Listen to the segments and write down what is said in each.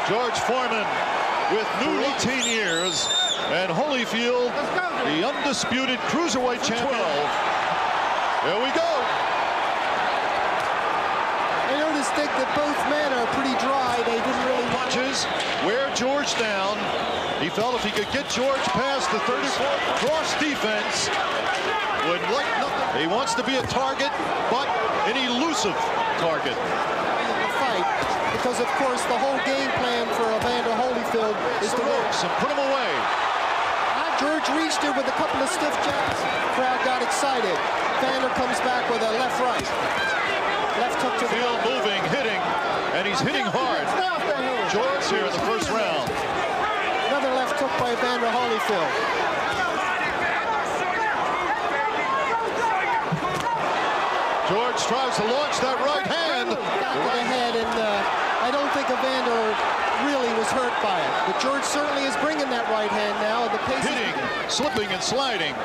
George Foreman with new 18 years, and Holyfield, the undisputed cruiserweight champion. Here we go. I noticed, Dick, that both men are pretty dry. They didn't really punches, wear George down. He felt if he could get George past the 34 cross defense, would like nothing. He wants to be a target, but an elusive target. The fight, because of course the whole game plan for Evander Holyfield is to win and put him away. George reached it with a couple of stiff jabs. Crowd got excited. Evander comes back with a left-right. Left hook to the field, moving, hitting, and he's hitting hard. George here in the first round. Another left hook by Evander Holyfield. George tries to launch that right hand. Back of the head, and I don't think Evander really was hurt by it. But George certainly is bringing that right hand now. The pace hitting, slipping, and sliding.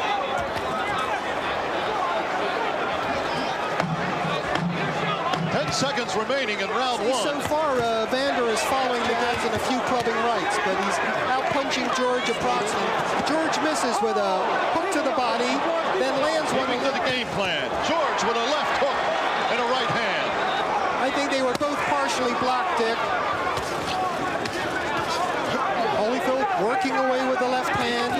10 seconds remaining in round one. So far, Evander is following the guns in a few clubbing rights, but he's out punching George approximately. George misses with a hook to the body, then lands one to the game plan. George with a left hook and a right hand. I think they were both partially blocked, Dick. Holyfield working away with the left hand,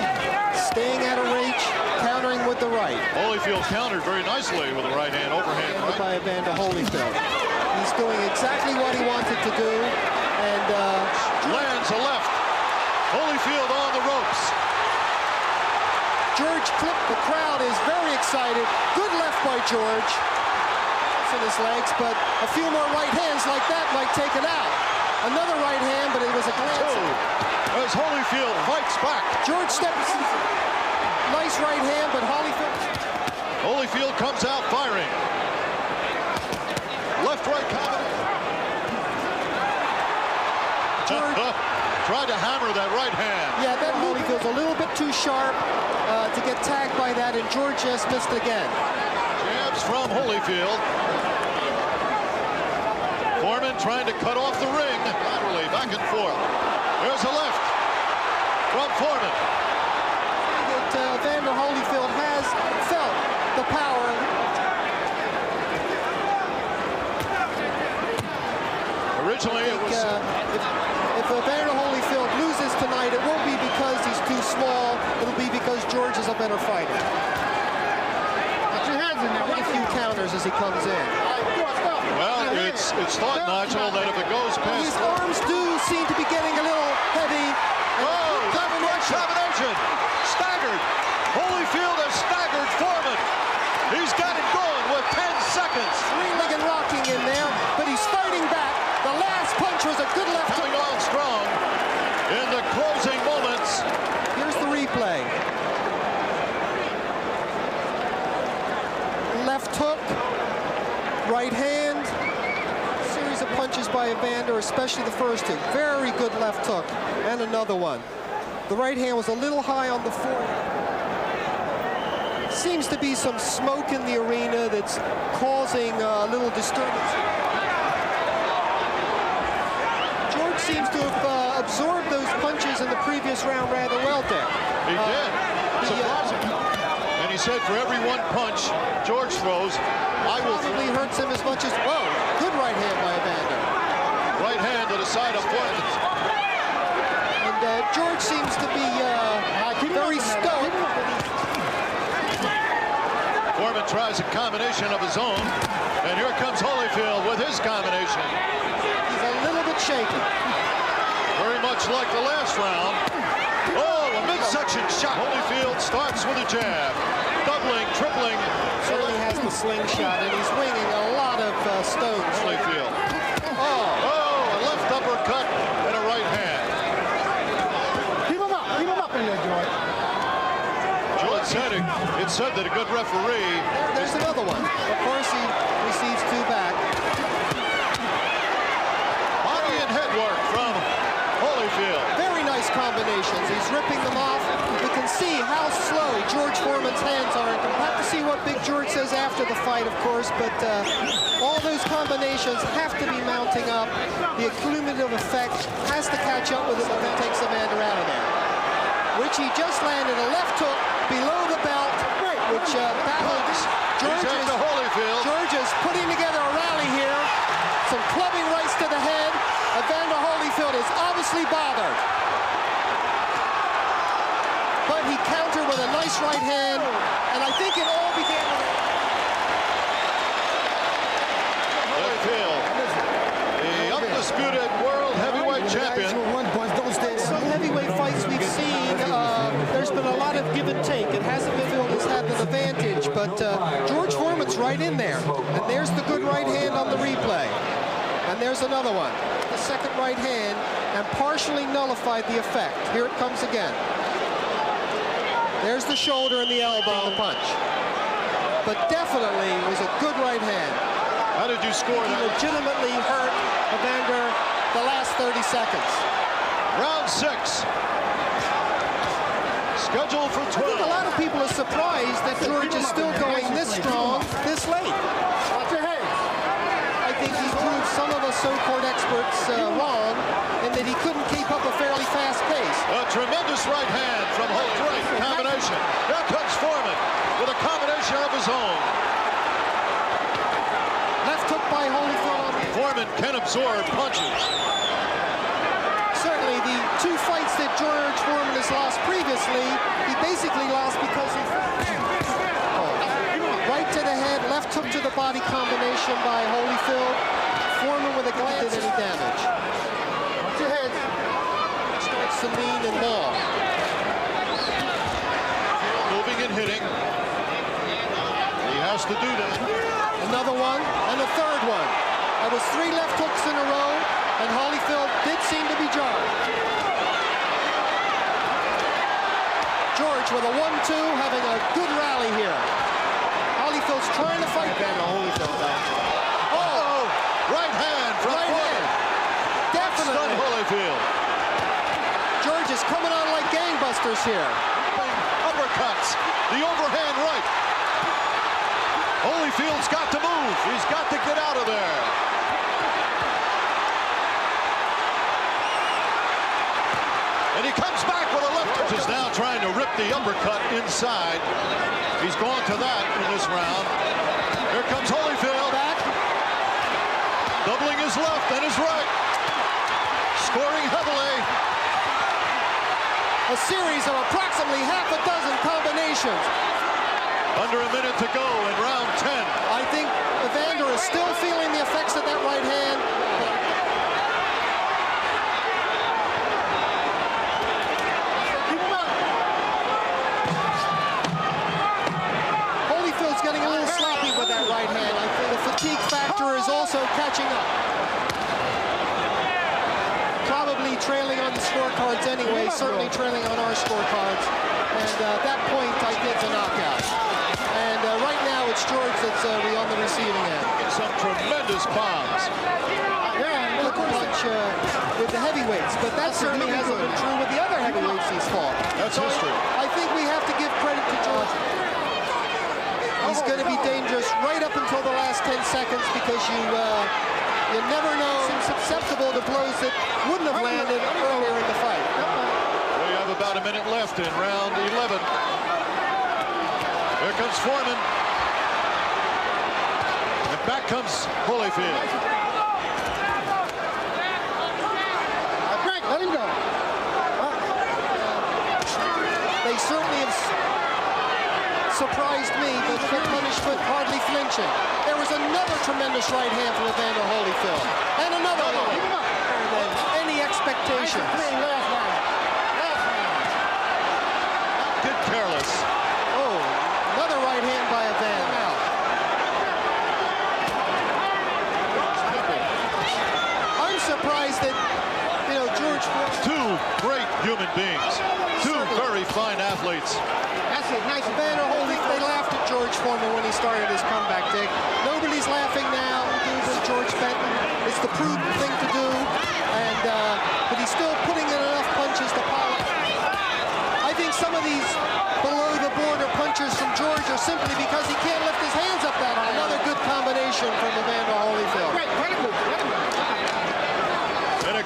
staying out of reach, countering with the right. Holyfield countered very nicely with the right hand, overhand. Right. By Evander Holyfield. He's doing exactly what he wanted to do, and lands a left. Holyfield on the ropes. George clipped. The crowd is very excited. Good left by George. In his legs, but a few more right hands like that might take it out. Another right hand, but it was a glance. As Holyfield fights back. George steps. Nice right hand, but Holyfield comes out firing. Left-right combination. George tried to hammer that right hand. Yeah, that Holyfield's a little bit too sharp to get tagged by that, and George just missed again. Jabs from Holyfield. Foreman trying to cut off the ring. Laterally, back and forth. There's a left from Foreman. Evander Holyfield has felt the power. Originally, it was... if Evander Holyfield loses tonight, it won't be because he's too small. It'll be because George is a better fighter. A few counters as he comes in. Well, it's thought, Nigel, that if it goes past... His arms do seem to be getting a little heavy. Oh, left-right combination. Staggered. Holyfield has staggered Foreman. He's got it going with 10 seconds. Three-legged rocking in there, but he's fighting back. The last punch was a good left. Coming on strong in the closing moments. Here's the replay. Left hook, right hand, series of punches by Evander, especially the first two. Very good left hook, and another one. The right hand was a little high on the forehead. Seems to be some smoke in the arena that's causing a little disturbance. George seems to have absorbed those punches in the previous round rather well, Dick. He did, surprisingly. And he said for every one punch George throws, I will... Probably hurts him as much as... Whoa, good right hand by Evander. Right hand to the side of Foreman. And George seems to be very stoic. Foreman tries a combination of his own, and here comes Holyfield with his combination. He's a little bit shaky. Very much like the last round. Oh, a midsection shot. Holyfield starts with a jab. Doubling, tripling. Certainly has the slingshot, and he's winging a lot of stones. Holyfield. Oh, a left uppercut and a right hand. Keep him up in there, George. George said it said that a good referee... There's another one. Of course, he receives two back. Body and head work from Holyfield. Very nice tremendous combinations. He's ripping them off. You can see how slow George Foreman's hands are. We'll have to see what Big George says after the fight, of course, but all those combinations have to be mounting up. The accumulative effect has to catch up with it, and that takes Evander out of there. Richie just landed a left hook below the belt, which battles George is putting together a rally here. Some clubbing rights to the head. Evander Holyfield is obviously bothered. But he countered with a nice right hand, and I think it all began with Holyfield, the undisputed world heavyweight champion. Some heavyweight fights we've seen, there's been a lot of give and take. It hasn't been Holyfield has had an advantage, but George Foreman's right in there. And there's the good right hand on the replay. And there's another one. The second right hand, and partially nullified the effect. Here it comes again. There's the shoulder and the elbow, the punch. But definitely was a good right hand. How did you score that? He legitimately hurt Evander the last 30 seconds. Round 6. Scheduled for 12. I think a lot of people are surprised that George is still going this strong, this late. I think he proved some of us so-called experts wrong in that he couldn't keep up a fairly fast pace. A tremendous right hand from Holt. Great combination. Now comes Foreman with a combination of his own. Left hook by Holyfield. Foreman can absorb punches. Certainly the two fights that George Foreman has lost previously, he basically lost because he right to the head, left hook to the body combination by Holyfield. Foreman with a glance did any damage. Watch your head. Starts to lean and maul. Moving and hitting. He has to do that. Another one and a third one. That was 3 left hooks in a row, and Holyfield did seem to be jarred. George with a 1-2, having a good rally here. Holyfield's trying to fight Evander Holyfield back. Oh, right hand from Foreman. Definitely. Stunned Holyfield. George is coming on like gangbusters here. Uppercuts. The overhand right. Holyfield's got to move. He's got to get out of there. And he comes back with a left hook. Is now trying to rip the uppercut inside. He's gone to that in this round. Here comes Holyfield. Back. Doubling his left and his right. Scoring heavily. A series of approximately half a dozen combinations. Under a minute to go in round 10. I think Evander is still feeling the effects of that right hand. Holyfield's getting a little sloppy with that right hand. I think the fatigue factor is also catching up. Probably trailing on the scorecards anyway, certainly trailing on our scorecards. And at that point, I give the knockout. And right now, it's George that's on the receiving end. Some tremendous bombs. Yeah, of course, with the heavyweights, but that certainly hasn't been true with the other heavyweights he's fought. That's history. I think we have to give credit to George. He's going to be dangerous right up until the last 10 seconds because you never know. He's susceptible to blows that wouldn't have landed earlier in the fight. We have about a minute left in round 11. Here comes Foreman. And back comes Holyfield. Let him go. They certainly have surprised me, but the punishment hardly flinching. There was another tremendous right hand from Evander Holyfield. And another one. Better than any expectations. Get careless. Oh, another right hand by Evander. I'm surprised that, George Foreman. Two great human beings. Two very fine athletes. That's it. Nice. Evander Holyfield, they laughed at George Foreman when he started his comeback, Dick. Nobody's laughing now. George Benton. It's the prudent thing to do. And but he's still putting in enough punches to pop.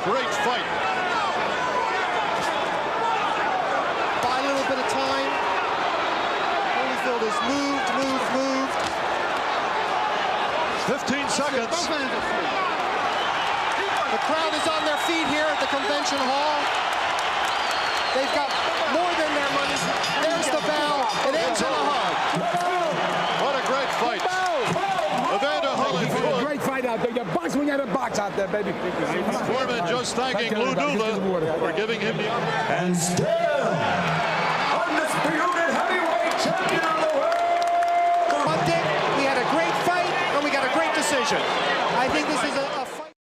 great fight. By a little bit of time. Holyfield is moved. 15 seconds. The crowd is on their feet here at the convention hall. They've got more than their money. There's the bell. It ends in a hug. What a great fight. Evander Holyfield. Great fight out there. You box when you had a box out there, baby. Foreman just thanking Lou Dula for giving him the...